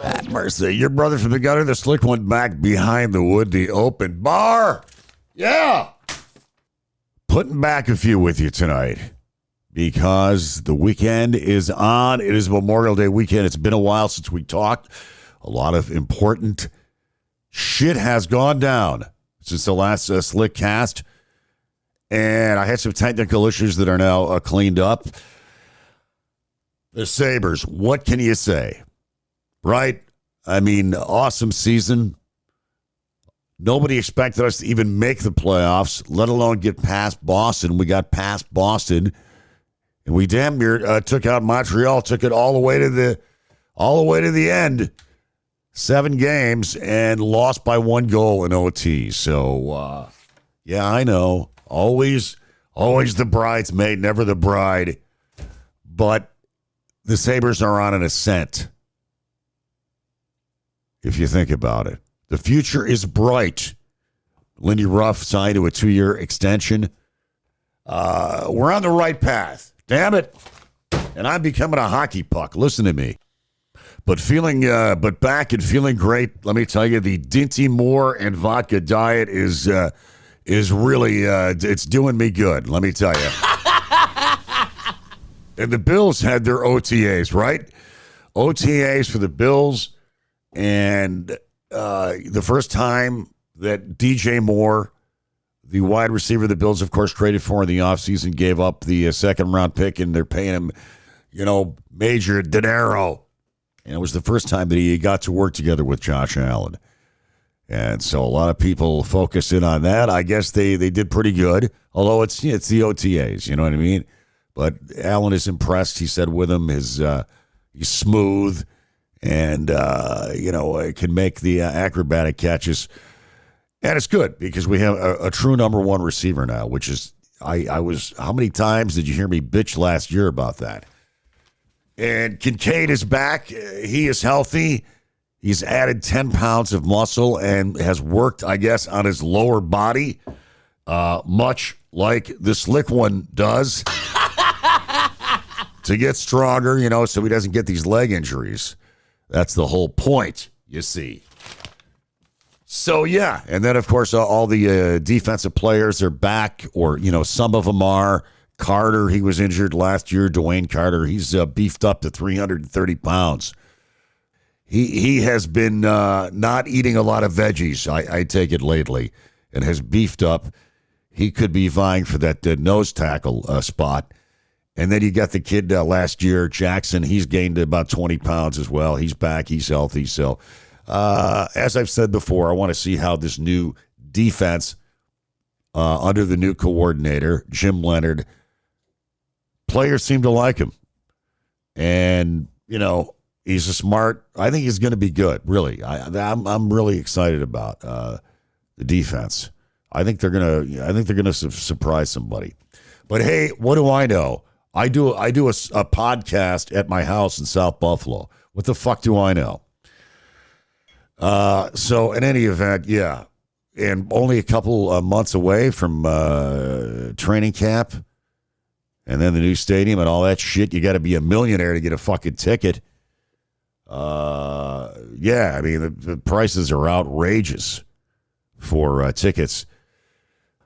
Have mercy. Your brother from the gutter, the slick one back behind the wood, the open bar. Yeah. Putting back a few with you tonight because the weekend is on. It is Memorial Day weekend. It's been a while since we talked. A lot of important shit has gone down since the last Slick cast. And I had some technical issues that are now cleaned up. The Sabers, what can you say? Right? I mean, awesome season. Nobody expected us to even make the playoffs, let alone get past Boston. We got past Boston, and we damn near took out Montreal. Took it all the way to the end. 7 games and lost by 1 goal in OT. So, yeah, I know. Always the bridesmaid, never the bride. But the Sabres are on an ascent, if you think about it. The future is bright. Lindy Ruff signed to a 2-year extension. We're on the right path. Damn it. And I'm becoming a hockey puck. Listen to me. But back and feeling great. Let me tell you, the Dinty Moore and vodka diet is really, it's doing me good. Let me tell you. And the Bills had their OTAs, right? OTAs for the Bills. And the first time that DJ Moore, the wide receiver the Bills, of course, traded for in the offseason, gave up the second-round pick, and they're paying him, major dinero. And it was the first time that he got to work together with Josh Allen. And so a lot of people focus in on that. I guess they did pretty good, although it's the OTAs, you know what I mean? But Allen is impressed, he said, with him. He's smooth and, can make the acrobatic catches. And it's good because we have a true number one receiver now, which is, how many times did you hear me bitch last year about that? And Kincaid is back. He is healthy. He's added 10 pounds of muscle and has worked, I guess, on his lower body, much like the slick one does, to get stronger, so he doesn't get these leg injuries. That's the whole point, you see. So, yeah. And then, of course, all the defensive players are back, or, some of them are. Carter, he was injured last year. Dwayne Carter, he's beefed up to 330 pounds. He has been not eating a lot of veggies, I take it lately, and has beefed up. He could be vying for that nose tackle spot. And then you got the kid last year, Jackson. He's gained about 20 pounds as well. He's back. He's healthy. So, as I've said before, I want to see how this new defense under the new coordinator, Jim Leonard, players seem to like him. And, he's I think he's going to be good, really. I'm really excited about the defense. I think they're going to surprise somebody. But hey, what do I know? I do a podcast at my house in South Buffalo. What the fuck do I know? So in any event, yeah. And only a couple months away from training camp and then the new stadium and all that shit. You got to be a millionaire to get a fucking ticket. Yeah, I mean, the prices are outrageous for tickets.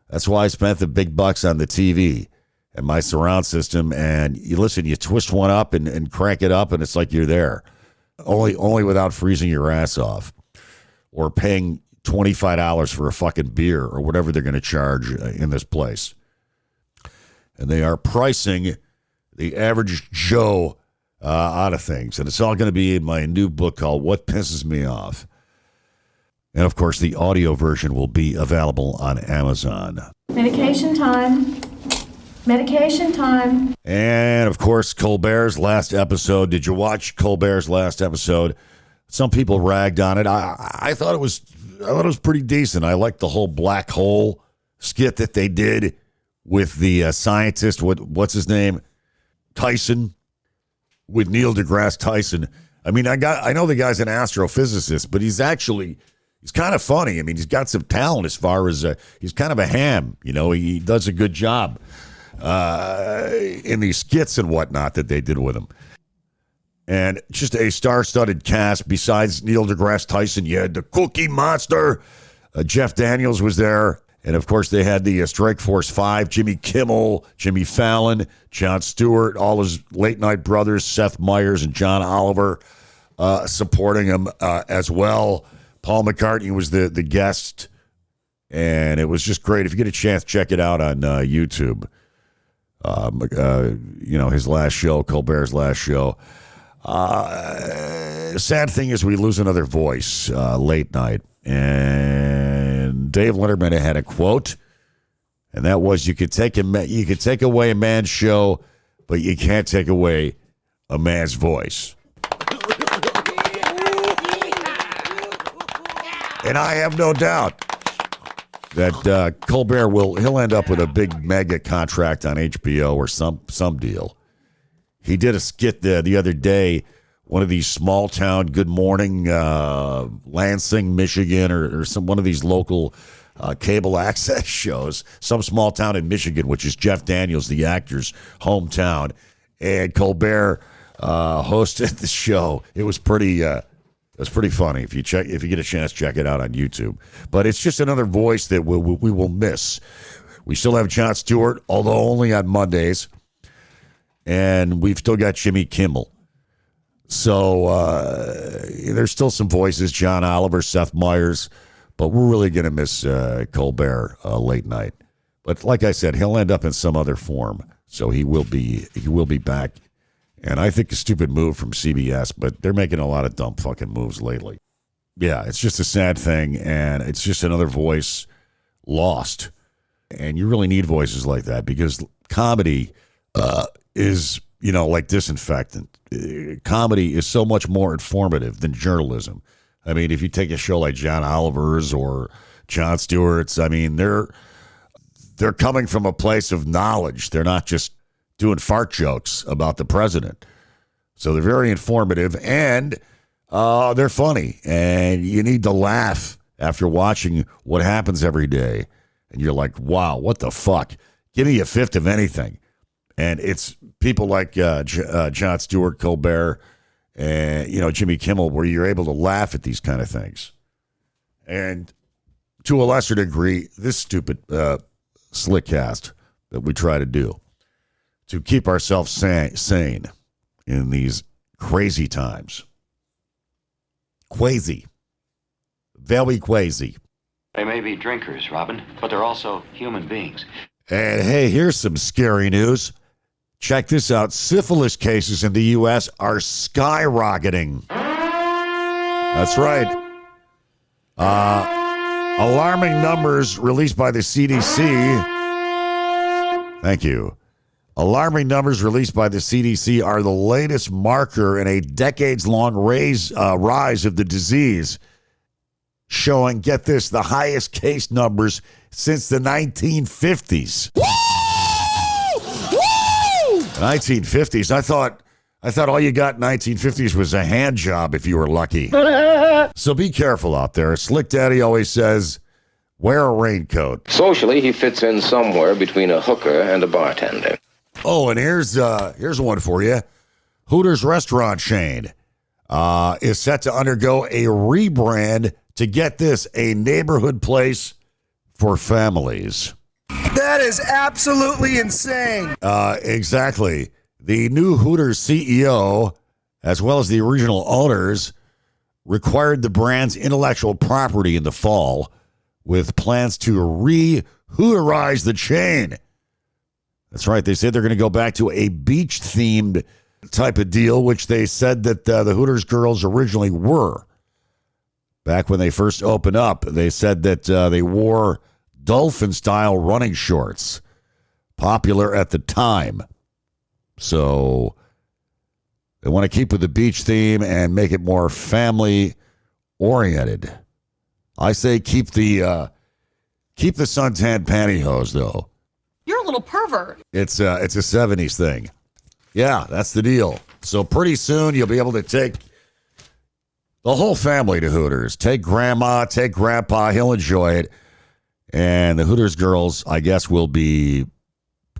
That's why I spent the big bucks on the TV and my surround system. And you twist one up and crank it up, and it's like you're there. Only without freezing your ass off or paying $25 for a fucking beer or whatever they're going to charge in this place. And they are pricing the average Joe out of things. And it's all going to be in my new book called What Pisses Me Off. And, of course, the audio version will be available on Amazon. Medication time. Medication time. And, of course, Colbert's last episode. Did you watch Colbert's last episode? Some people ragged on it. I thought it was pretty decent. I liked the whole black hole skit that they did with the scientist. What's his name? Tyson. With Neil deGrasse Tyson. I mean, I know the guy's an astrophysicist, but he's kind of funny. I mean, he's got some talent as far as he's kind of a ham. He does a good job. in these skits and whatnot that they did with him. And just a star-studded cast. Besides Neil deGrasse Tyson, you had the Cookie Monster. Jeff Daniels was there. And, of course, they had the Strike Force 5, Jimmy Kimmel, Jimmy Fallon, Jon Stewart, all his late-night brothers, Seth Meyers and John Oliver, supporting him as well. Paul McCartney was the guest, and it was just great. If you get a chance, check it out on YouTube. His last show, Colbert's last show. The sad thing is we lose another voice late night. And Dave Letterman had a quote, and that was, you could take away a man's show, but you can't take away a man's voice. And I have no doubt that Colbert he'll end up with a big mega contract on HBO or some deal. He did a skit the other day, one of these small town Good Morning Lansing, Michigan, or one of these local cable access shows, some small town in Michigan, which is Jeff Daniels, the actor's hometown. And Colbert hosted the show. It was pretty funny. If you get a chance, check it out on YouTube. But it's just another voice that we will miss. We still have Jon Stewart, although only on Mondays. And we've still got Jimmy Kimmel. So there's still some voices, John Oliver, Seth Meyers, but we're really going to miss Colbert late night. But like I said, he'll end up in some other form. So he will be back. And I think a stupid move from CBS, but they're making a lot of dumb fucking moves lately. Yeah, it's just a sad thing, and it's just another voice lost. And you really need voices like that because comedy is, like disinfectant. Comedy is so much more informative than journalism. I mean, if you take a show like John Oliver's or Jon Stewart's, I mean, they're coming from a place of knowledge. They're not just doing fart jokes about the president. So they're very informative, and they're funny. And you need to laugh after watching what happens every day. And you're like, wow, what the fuck? Give me a fifth of anything. And it's people like Jon Stewart, Colbert, and Jimmy Kimmel, where you're able to laugh at these kind of things. And to a lesser degree, this stupid slick cast that we try to do to keep ourselves sane in these crazy times. Crazy. Very crazy. They may be drinkers, Robin, but they're also human beings. And hey, here's some scary news. Check this out. Syphilis cases in the U.S. are skyrocketing. That's right. Alarming numbers released by the CDC. Thank you. Alarming numbers released by the CDC are the latest marker in a decades-long rise of the disease, showing, get this, the highest case numbers since the 1950s. Woo! Woo! 1950s. I thought all you got in 1950s was a hand job if you were lucky. So be careful out there. Slick Daddy always says, wear a raincoat. Socially, he fits in somewhere between a hooker and a bartender. Oh, and here's one for you. Hooters restaurant chain is set to undergo a rebrand to, get this, a neighborhood place for families. That is absolutely insane. Exactly. The new Hooters CEO, as well as the original owners, required the brand's intellectual property in the fall with plans to re-Hooterize the chain. That's right. They said they're going to go back to a beach-themed type of deal, which they said that the Hooters girls originally were. Back when they first opened up, they said that they wore dolphin-style running shorts, popular at the time. So they want to keep with the beach theme and make it more family-oriented. I say keep the suntan pantyhose, though. You're a little pervert. It's a 70s thing. Yeah, that's the deal. So pretty soon you'll be able to take the whole family to Hooters. Take grandma, take grandpa. He'll enjoy it. And the Hooters girls, I guess, will be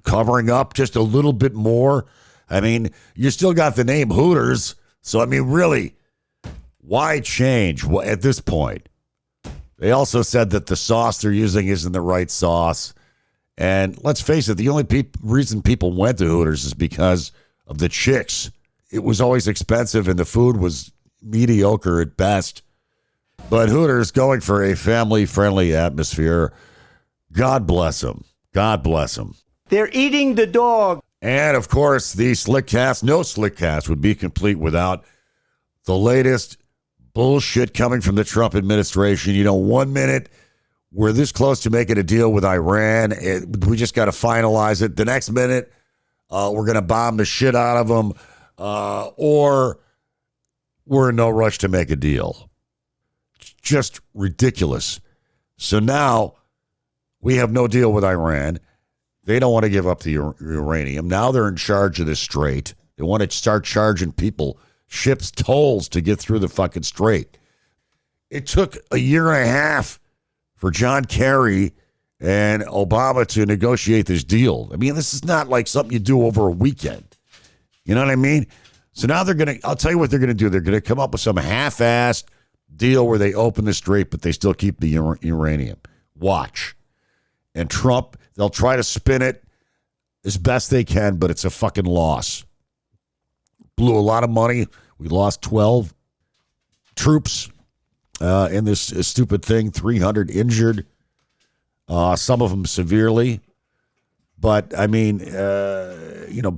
covering up just a little bit more. I mean, you still got the name Hooters. So, I mean, really, why change at this point? They also said that the sauce they're using isn't the right sauce. And let's face it, the only reason people went to Hooters is because of the chicks. It was always expensive and the food was mediocre at best. But Hooters going for a family-friendly atmosphere. God bless them. God bless them. They're eating the dog. And, of course, the Slickcast, no Slickcast would be complete without the latest bullshit coming from the Trump administration. You know, 1 minute, we're this close to making a deal with Iran. We just got to finalize it. The next minute, we're going to bomb the shit out of them. Or we're in no rush to make a deal. Just ridiculous. So now we have no deal with Iran. They don't want to give up the uranium. Now they're in charge of this strait. They want to start charging people ships tolls to get through the fucking strait. It took a year and a half for John Kerry and Obama to negotiate this deal. I mean, this is not like something you do over a weekend. You know what I mean? So now I'll tell you what they're going to do. They're going to come up with some half-assed deal where they open the strait, but they still keep the uranium. Watch. And Trump, they'll try to spin it as best they can, but it's a fucking loss. Blew a lot of money. We lost 12 troops in this stupid thing, 300 injured, some of them severely. But, I mean,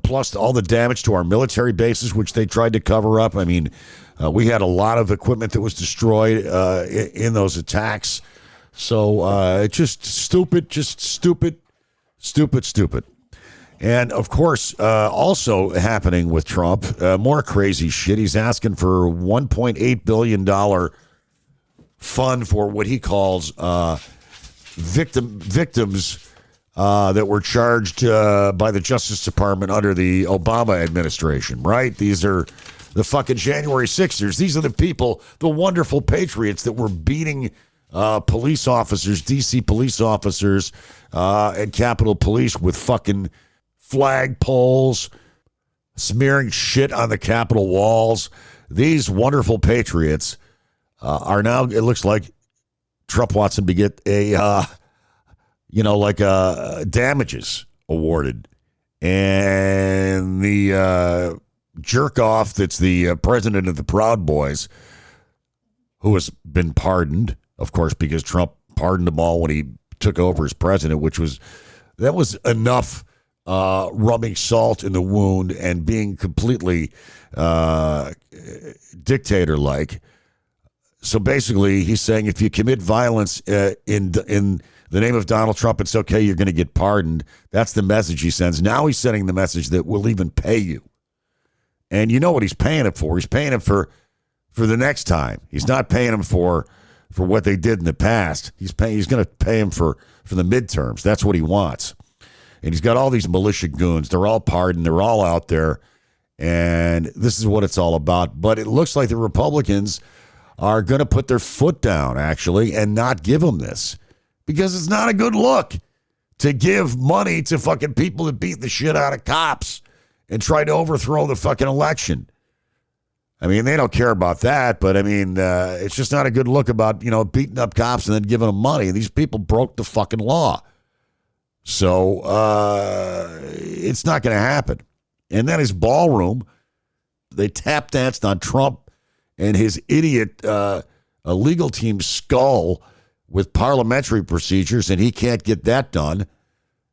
plus all the damage to our military bases, which they tried to cover up. I mean, we had a lot of equipment that was destroyed in those attacks. So just stupid. And, of course, also happening with Trump, more crazy shit. He's asking for $1.8 billion fund for what he calls victims that were charged by the Justice Department under the Obama administration, right? These are the fucking January 6ers. These are the people, the wonderful patriots that were beating police officers, D.C. police officers, and Capitol Police with fucking flagpoles, smearing shit on the Capitol walls. These wonderful patriots are now, it looks like Trump wants them to get damages awarded. And the jerk off that's the president of the Proud Boys, who has been pardoned, of course, because Trump pardoned them all when he took over as president, that was enough rubbing salt in the wound and being completely dictator-like. So basically, he's saying if you commit violence in the name of Donald Trump, it's okay, you're going to get pardoned. That's the message he sends. Now he's sending the message that we'll even pay you. And you know what he's paying him for? He's paying him for the next time. He's not paying him for what they did in the past. He's going to pay him for the midterms. That's what he wants. And he's got all these militia goons. They're all pardoned. They're all out there. And this is what it's all about. But it looks like the Republicans are going to put their foot down, actually, and not give him this. Because it's not a good look to give money to fucking people that beat the shit out of cops and try to overthrow the fucking election. I mean, they don't care about that, but I mean, it's just not a good look about, beating up cops and then giving them money. These people broke the fucking law. So it's not going to happen. And then his ballroom, they tap danced on Trump and his idiot legal team's skull with parliamentary procedures, and he can't get that done.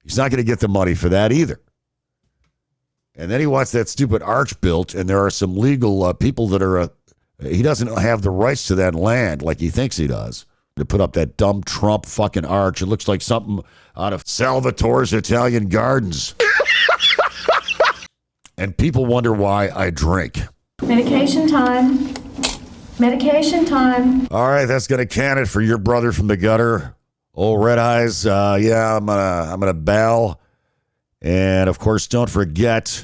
He's not going to get the money for that either. And then he wants that stupid arch built, and there are some legal people that are, he doesn't have the rights to that land like he thinks he does. To put up that dumb Trump fucking arch. It looks like something out of Salvatore's Italian Gardens. And people wonder why I drink. Medication time. Medication time. All right, that's going to can it for your brother from the gutter. Old Red Eyes. I'm gonna bail. And, of course, don't forget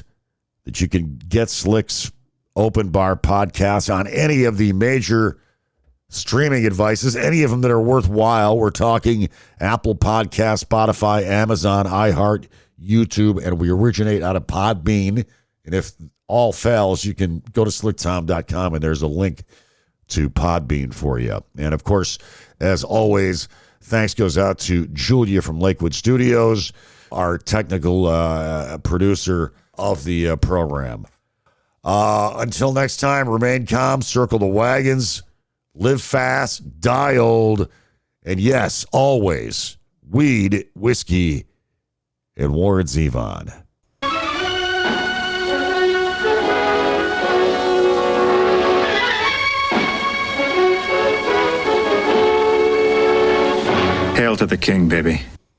that you can get Slick's Open Bar podcast on any of the major streaming devices, any of them that are worthwhile. We're talking Apple Podcast, Spotify, Amazon, iHeart, YouTube, and we originate out of Podbean. And if all fails, you can go to slicktom.com, and there's a link to Podbean for you. And, of course, as always, thanks goes out to Julia from Lakewood Studios, our technical producer of the program. Until next time, remain calm, circle the wagons, live fast, die old, and yes, always, weed, whiskey, and Warren Zevon. Hail to the king, baby.